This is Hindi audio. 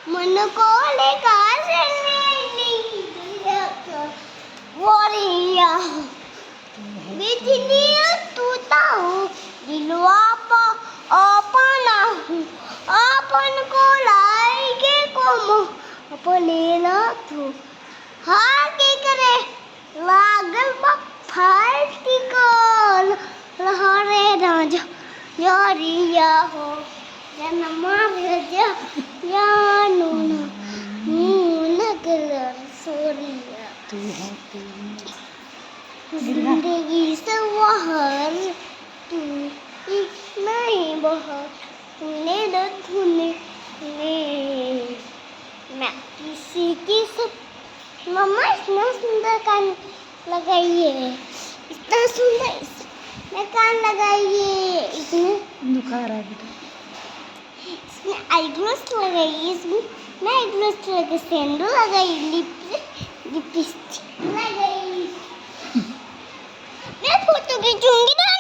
मन को लेकर वोरिया बिजली टूटा हूँ दिलवा पर अपना हूँ अपन को लाएगे कोम अपने ना तू हार के करे लागल बा फाटी कल लहरे राजा यारिया हो जनमा भेजा यानो ना कलर सोरिया तू है तू जिंदगी से बाहर तू नहीं बाहर तूने धुने मैं किसी की सब मम्मा इतना सुंदर कान लगाइए इतना सुंदर इसमें कान लगाइए इसमें दुखा रहा है बेटा इसमें आईब्रोस लगाइए इसमें मैं आईब्रोस लगा सेंडो लगाई लिपस्टिक लगाई मैं फोटो खींचूंगी